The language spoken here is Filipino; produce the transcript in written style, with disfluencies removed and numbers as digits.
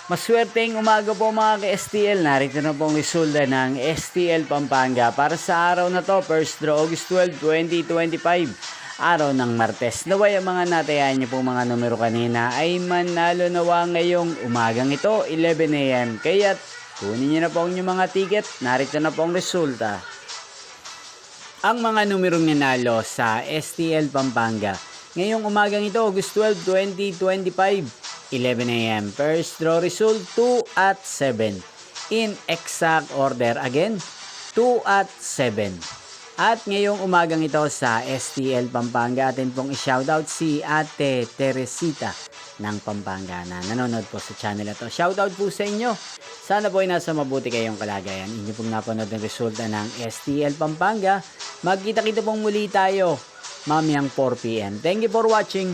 Maswerteng umaga po mga ka-STL. Narito na pong resulta ng STL Pampanga para sa araw na to, 1st draw August 12, 2025. Araw ng Martes. Naway ang mga natayan niyo pong mga numero kanina ay manalo nawa ngayong umagang ito, 11 AM. Kaya kunin niyo na po ang inyong mga ticket. Narito na po ang resulta. Ang mga numerong nanalo sa STL Pampanga ngayong umagang ito, August 12, 2025. 11 AM. First draw result 2 at 7. In exact order again, 2 at 7. At ngayong umagang ito sa STL Pampanga, atin pong i-shoutout si Ate Teresita ng Pampanga na nanonood po sa channel ito. Shoutout po sa inyo. Sana po ay nasa mabuti kayong kalagayan. Inyo pong napanood ng resulta ng STL Pampanga. Magkita-kita pong muli tayo mamayang 4 PM. Thank you for watching.